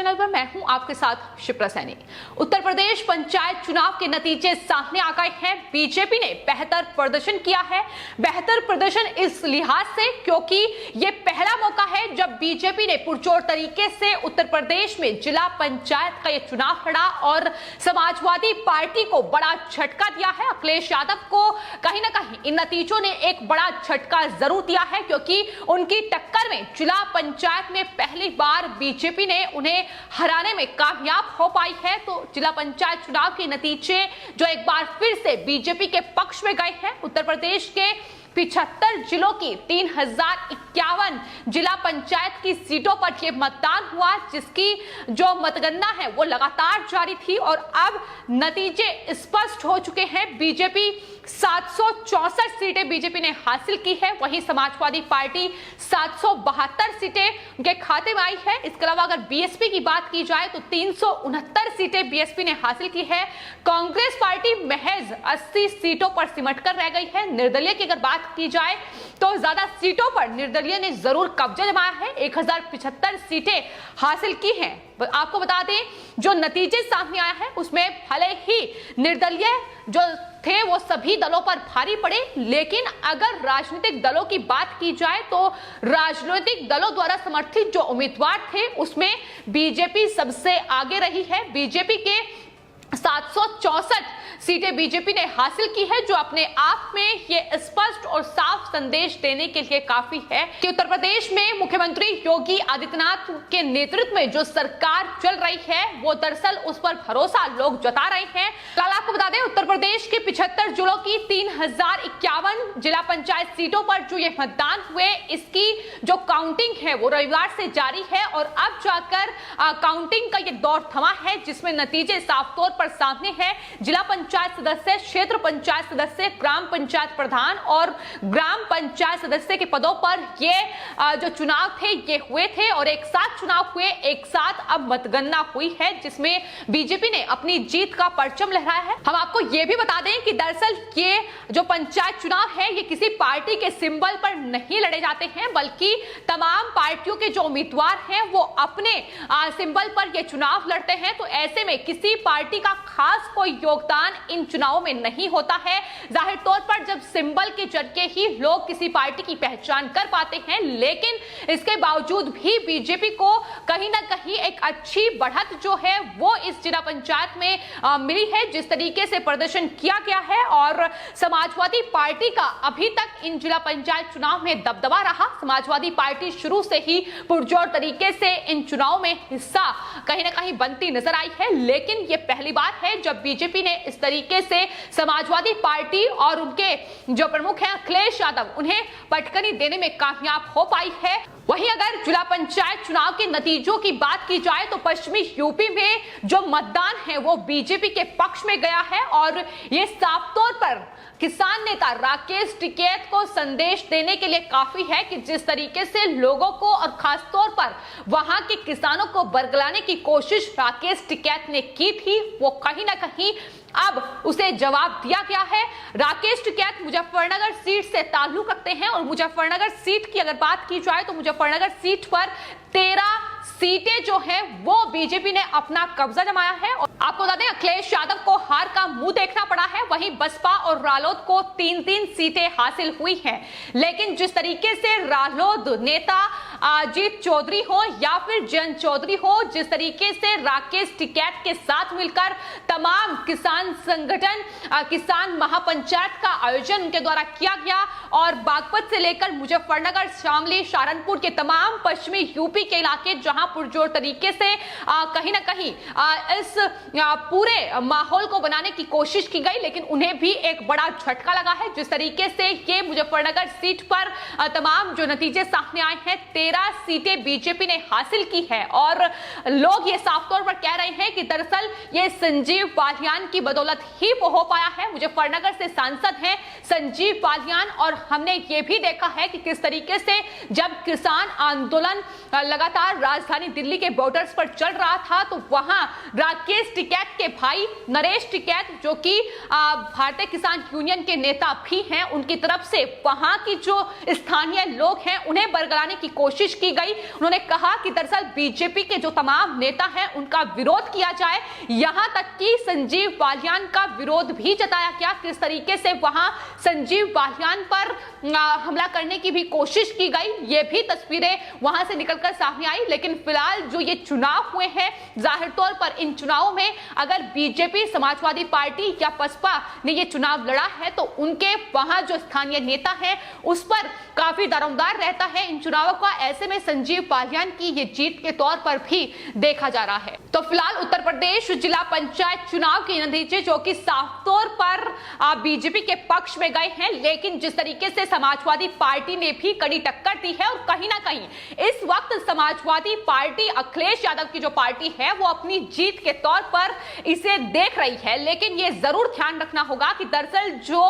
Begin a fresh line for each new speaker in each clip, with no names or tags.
Channel पर मैं हूं आपके साथ शिप्रा सैनी। उत्तर प्रदेश पंचायत चुनाव के नतीजे सामने आ गए हैं। बीजेपी ने बेहतर प्रदर्शन किया है। बेहतर प्रदर्शन इस लिहाज से क्योंकि ये पहला मौका है जब बीजेपी ने पुरजोर तरीके से उत्तर प्रदेश में जिला पंचायत का ये चुनाव लड़ा और समाजवादी पार्टी को बड़ा झटका दिया है। अखिलेश यादव को कहीं ना कहीं इन नतीजों ने एक बड़ा झटका जरूर दिया है क्योंकि उनकी टक्कर में जिला पंचायत में पहली बार बीजेपी ने उन्हें हराने में कामयाब हो पाई है। तो जिला पंचायत चुनाव के नतीजे जो एक बार फिर से बीजेपी के पक्ष में गए हैं। उत्तर प्रदेश के 75 जिलों की 3051 जिला पंचायत की सीटों पर यह मतदान हुआ, जिसकी जो मतगणना है वो लगातार जारी थी और अब नतीजे स्पष्ट हो चुके हैं। बीजेपी 764 सीटें बीजेपी ने हासिल की है, वहीं समाजवादी पार्टी 772 सीटें उनके खाते में आई है। इसके अलावा अगर बीएसपी की बात की जाए तो 369 सीटें बीएसपी ने हासिल की है। कांग्रेस पार्टी महज 80 सीटों पर सिमट कर रह गई है। निर्दलीय की अगर बात की जाए तो ज्यादा सीटों पर निर्दलीय ने जरूर कब्जा जमाया है, 1075 सीटें हासिल की हैं। आपको बता दें जो नतीजे सामने आया है उसमें भले ही निर्दलीय जो थे वो सभी दलों पर भारी पड़े, लेकिन अगर राजनीतिक दलों की बात की जाए तो राजनीतिक दलों द्वारा समर्थित जो उम्मीदवार थे उसमें बीजेपी सबसे आगे रही है। बीजेपी के 764 सीटें बीजेपी ने हासिल की है, जो अपने आप में ये स्पष्ट और साफ संदेश देने के लिए काफी है कि उत्तर प्रदेश में मुख्यमंत्री योगी आदित्यनाथ के नेतृत्व में जो सरकार चल रही है वो दरअसल उस पर भरोसा लोग जता रहे हैं। कल आपको बता दें उत्तर प्रदेश के 75 जिलों की 3051 जिला पंचायत सीटों पर जो ये मतदान हुए, इसकी जो काउंटिंग है वो रविवार से जारी है और अब जाकर काउंटिंग का ये दौर थमा है, जिसमें नतीजे साफ तौर पर सामने है। जिला पंचायत सदस्य, क्षेत्र पंचायत सदस्य, ग्राम पंचायत प्रधान और ग्राम पंचायत सदस्य के पदों पर ये जो चुनाव थे ये हुए थे और एक साथ चुनाव हुए, एक साथ अब मतगणना हुई है, जिसमें बीजेपी ने अपनी जीत का परचम लहराया है। हम आपको ये भी बता दें कि दरअसल ये जो पंचायत चुनाव है ये किसी पार्टी के सिंबल पर नहीं लड़े जाते हैं, बल्कि तमाम पार्टियों के जो उम्मीदवार हैं वो अपने सिंबल पर ये चुनाव लड़ते हैं। तो ऐसे में किसी पार्टी का खास कोई योगदान इन चुनावों में नहीं होता है। जाहिर तौर पर जब सिंबल के जरिए ही लोग किसी पार्टी की पहचान कर पाते हैं, लेकिन इसके बावजूद भी बीजेपी को कहीं ना कहीं एक अच्छी बढ़त जो है वो इस जिला पंचायत में मिली है। जिस तरीके से प्रदर्शन किया गया है और समाजवादी पार्टी का अभी तक इन जिला पंचायत चुनाव में दबदबा रहा। समाजवादी पार्टी शुरू से ही पुरजोर तरीके से इन चुनाव में हिस्सा कहीं ना कहीं बनती नजर आई है, लेकिन ये पहली बार है जब बीजेपी ने इस तरीके से समाजवादी पार्टी और उनके जो प्रमुख हैं अखिलेश यादव उन्हें पटकनी देने में कामयाब हो पाई है। वहीं अगर जिला पंचायत चुनाव के नतीजों की बात की जाए तो पश्चिमी यूपी में जो मतदान है वो बीजेपी के पक्ष में गया है और ये साफ तौर पर किसान नेता राकेश टिकैत को संदेश देने के लिए काफी है कि जिस तरीके से लोगों को और खास तौर पर वहां के किसानों को बरगलाने की कोशिश राकेश टिकैत ने की थी, वो कहीं ना कहीं अब उसे जवाब दिया गया है। राकेश टिकैत मुजफ्फरनगर सीट से ताल्लुक रखते हैं और मुजफ्फरनगर सीट की अगर बात की जाए तो मुजफ्फरनगर सीट पर 13 सीटें जो है वो बीजेपी ने अपना कब्जा जमाया है। और आपको बता दें अखिलेश यादव को हार का मुंह देखना पड़ा है, वहीं बसपा और रालोद को 3-3 सीटें हासिल हुई हैं। लेकिन जिस तरीके से रालोद नेता अजीत चौधरी हो या फिर जयंत चौधरी हो, जिस तरीके से राकेश टिकैत के साथ मिलकर तमाम किसान संगठन किसान महापंचायत का आयोजन उनके द्वारा किया गया और बागपत से लेकर मुजफ्फरनगर, शामली, सहारनपुर के तमाम पश्चिमी यूपी के इलाके जहां पुरजोर तरीके से कहीं ना कहीं इस पूरे माहौल को बनाने की कोशिश की गई, लेकिन उन्हें भी एक बड़ा झटका लगा है। जिस तरीके से ये मुजफ्फरनगर सीट पर तमाम जो नतीजे सामने आए हैं, 13 सीटें बीजेपी ने हासिल की है और लोग ये साफ तौर पर कह रहे हैं कि दरअसल ये संजीव बालियान की बदौलत ही हो पाया है। मुजफ्फरनगर से सांसद हैं संजीव बालियान और हमने ये भी देखा है कि किस तरीके से जब किसान आंदोलन लगातार राजधानी दिल्ली के बॉर्डर्स पर चल रहा था तो वहां राकेश टिकैत के भाई नरेश टिकैत जो कि भारतीय किसान यूनियन के नेता भी हैं, उनकी तरफ से वहां की जो स्थानीय लोग हैं उन्हें बरगलाने की कोशिश कोशिश की गई। उन्होंने कहा कि दरअसल बीजेपी के जो तमाम नेता हैं उनका विरोध किया जाए, यहां तक कि संजीव बालियान का विरोध भी जताया गया। किस तरीके से वहां संजीव बालियान पर हमला करने की भी कोशिश की गई, ये भी तस्वीरें वहां से निकलकर सामने आई। लेकिन फिलहाल जो ये चुनाव हुए हैं, जाहिर तौर पर इन चुनावों में अगर बीजेपी, समाजवादी पार्टी या बसपा ने ये चुनाव लड़ा है तो उनके वहां जो स्थानीय नेता हैं उस पर काफी दारोमदार रहता है इन चुनावों का। ऐसे में संजीव बालियान की ये जीत के तौर पर भी देखा जा रहा है। तो फिलहाल उत्तर प्रदेश जिला पंचायत चुनाव के नतीजे जो कि साफ तौर पर बीजेपी के पक्ष में गए हैं, लेकिन जिस तरीके से समाजवादी पार्टी ने भी कड़ी टक्कर दी है और कहीं ना कहीं इस वक्त समाजवादी पार्टी, अखिलेश यादव की जो पार्टी है, वो अपनी जीत के तौर पर इसे देख रही है। लेकिन ये जरूर ध्यान रखना होगा कि दरअसल जो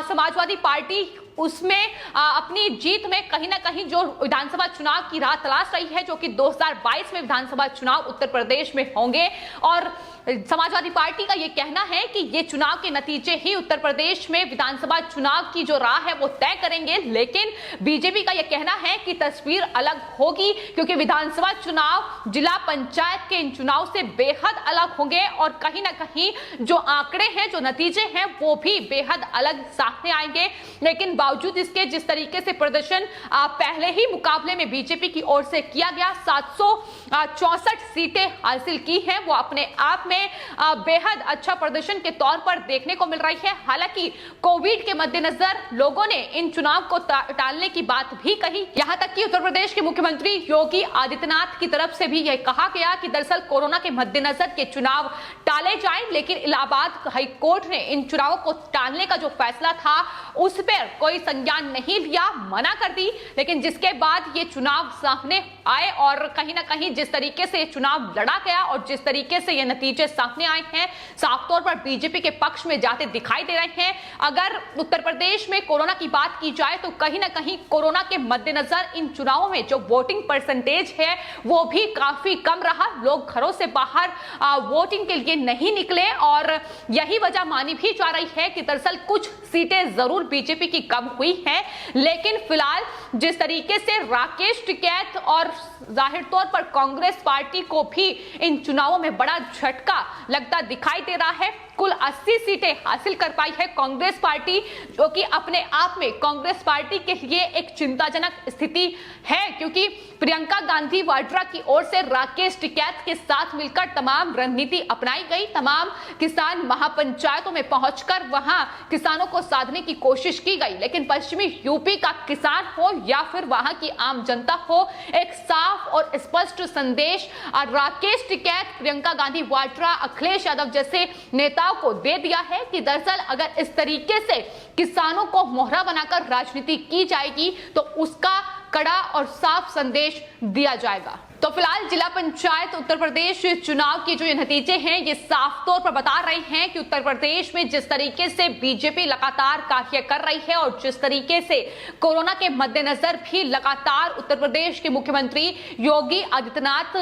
समाजवादी पार्टी उसमें अपनी जीत में कहीं ना कहीं जो विधानसभा चुनाव की राह तलाश रही है, जो कि 2022 में विधानसभा चुनाव उत्तर प्रदेश में होंगे, और समाजवादी पार्टी का यह कहना है कि ये चुनाव के नतीजे ही उत्तर प्रदेश में विधानसभा चुनाव की जो राह है वो तय करेंगे। लेकिन बीजेपी का यह कहना है कि तस्वीर अलग होगी, क्योंकि विधानसभा चुनाव जिला पंचायत के इन चुनाव से बेहद अलग होंगे और कहीं ना कहीं जो आंकड़े हैं, जो नतीजे हैं, वो भी बेहद अलग सामने आएंगे। लेकिन बावजूद इसके जिस तरीके से प्रदर्शन पहले ही मुकाबले में बीजेपी की ओर से किया गया, 764 सीटें हासिल की हैं, वो अपने आप में बेहद अच्छा प्रदर्शन के तौर पर देखने को मिल रही है। हालांकि कोविड के मद्देनजर लोगों ने इन चुनाव को टालने की बात भी कही। यहां तक कि उत्तर प्रदेश के मुख्यमंत्री योगी आदित्यनाथ की तरफ से भी यह कहा गया कि दरअसल कोरोना के मद्देनजर के चुनाव टाले जाएं, लेकिन इलाहाबाद हाई कोर्ट ने इन चुनावों को टालने का जो फैसला था उस पर कोई संज्ञान नहीं लिया, मना कर दी। लेकिन जिसके बाद ये चुनाव सामने आए और कहीं ना कहीं जिस तरीके से चुनाव लड़ा गया और जिस तरीके से ये नतीजे सामने आए हैं, साफ तौर पर बीजेपी के पक्ष में जाते दिखाई दे रहे हैं। अगर उत्तर प्रदेश में कोरोना की बात की जाए तो कहीं ना कहीं कोरोना के मद्देनजर इन चुनावों में जो वोटिंग परसेंटेज है वो भी काफी कम रहा। लोग घरों से बाहर वोटिंग के लिए नहीं निकले और यही वजह मानी भी जा रही है कि दरअसल कुछ सीटें जरूर बीजेपी की कम हुई है। लेकिन फिलहाल जिस तरीके से राकेश टिकैत और जाहिर तौर पर कांग्रेस पार्टी को भी इन चुनावों में बड़ा झटका लगता दिखाई दे रहा है। कुल 80 सीटें हासिल कर पाई है कांग्रेस पार्टी, जो कि अपने आप में कांग्रेस पार्टी के लिए एक चिंताजनक स्थिति है, क्योंकि प्रियंका गांधी वाड्रा की ओर से राकेश टिकैत के साथ मिलकर तमाम रणनीति अपनाई गई। तमाम किसान महापंचायतों में पहुंचकर वहां किसानों को साधने की कोशिश की गई, लेकिन पश्चिमी यूपी का किसान हो या फिर वहां की आम जनता हो, एक साफ और स्पष्ट संदेश राकेश टिकैत, प्रियंका गांधी वाड्रा, अखिलेश यादव जैसे नेताओं को दे दिया है कि दरअसल अगर इस तरीके से किसानों को मोहरा बनाकर राजनीति की जाएगी तो उसका कड़ा और साफ संदेश दिया जाएगा। तो फिलहाल जिला पंचायत उत्तर प्रदेश चुनाव के जो ये नतीजे हैं ये साफ तौर पर बता रहे हैं कि उत्तर प्रदेश में जिस तरीके से बीजेपी लगातार कार्य कर रही है और जिस तरीके से कोरोना के मद्देनजर भी लगातार उत्तर प्रदेश के मुख्यमंत्री योगी आदित्यनाथ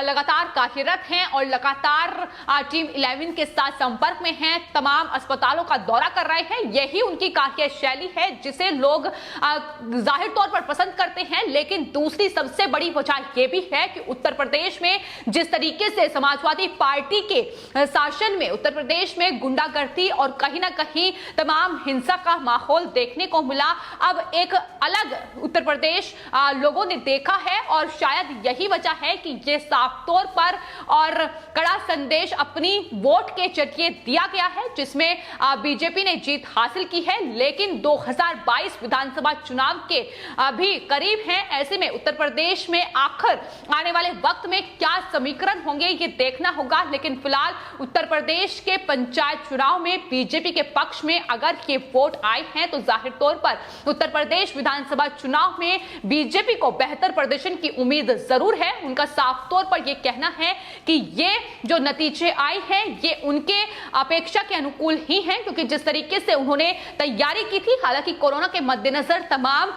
लगातार कार्यरत हैं और लगातार टीम 11 के साथ संपर्क में हैं, तमाम अस्पतालों का दौरा कर रहे हैं। यही उनकी कार्यशैली है जिसे लोग जाहिर तौर पर पसंद करते हैं। लेकिन दूसरी सबसे बड़ी वजह यह भी है कि उत्तर प्रदेश में जिस तरीके से समाजवादी पार्टी के शासन में उत्तर प्रदेश में गुंडागर्दी और कहीं ना कहीं तमाम हिंसा का माहौल देखने को मिला, अब एक अलग उत्तर प्रदेश लोगों ने देखा है और शायद यही वजह है कि ये साफ तौर पर और कड़ा संदेश अपनी वोट के जरिए दिया गया है, जिसमें बीजेपी ने जीत हासिल की है। लेकिन 2022 विधानसभा चुनाव के अभी करीब हैं, ऐसे में उत्तर प्रदेश में आखिर आने वाले वक्त में क्या समीकरण होंगे ये देखना होगा। लेकिन फिलहाल उत्तर प्रदेश के पंचायत चुनाव में बीजेपी के पक्ष में अगर ये वोट आए हैं तो जाहिर तौर पर उत्तर प्रदेश विधानसभा चुनाव में बीजेपी को बेहतर प्रदर्शन की उम्मीद जरूर है। उनका साफ तौर पर यह कहना है कि ये जो नतीजे आए हैं ये उनके अपेक्षा के अनुकूल ही हैं, क्योंकि जिस तरीके से उन्होंने तैयारी की थी, हालांकि कोरोना के मद्देनजर तमाम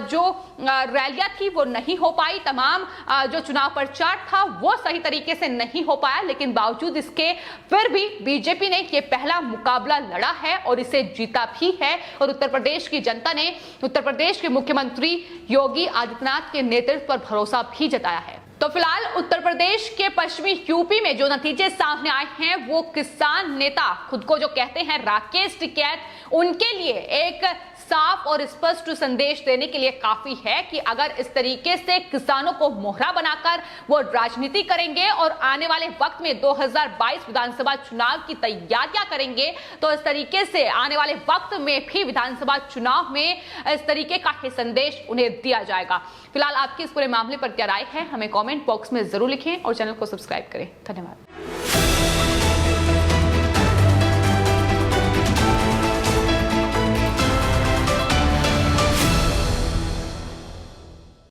जो रैलियां थी वो नहीं हो पाई, तमाम जो चुनाव प्रचार था वो सही तरीके से नहीं हो पाया, लेकिन बावजूद इसके फिर भी बीजेपी ने ये पहला मुकाबला लड़ा है और इसे जीता भी है। और उत्तर प्रदेश की जनता ने उत्तर प्रदेश के मुख्यमंत्री योगी आदित्यनाथ के नेतृत्व पर भरोसा भी जताया है। तो फिलहाल उत्तर प्रदेश के पश्चिमी यूपी में जो नतीजे सामने आए हैं वो किसान नेता खुद को जो कहते हैं राकेश टिकैत, उनके लिए एक साफ और स्पष्ट संदेश देने के लिए काफी है कि अगर इस तरीके से किसानों को मोहरा बनाकर वो राजनीति करेंगे और आने वाले वक्त में 2022 विधानसभा चुनाव की तैयारियां करेंगे, तो इस तरीके से आने वाले वक्त में भी विधानसभा चुनाव में इस तरीके का ही संदेश उन्हें दिया जाएगा। फिलहाल आपकी इस पूरे मामले पर क्या राय है, हमें कमेंट बॉक्स में जरूर लिखें और चैनल को सब्सक्राइब करें। धन्यवाद।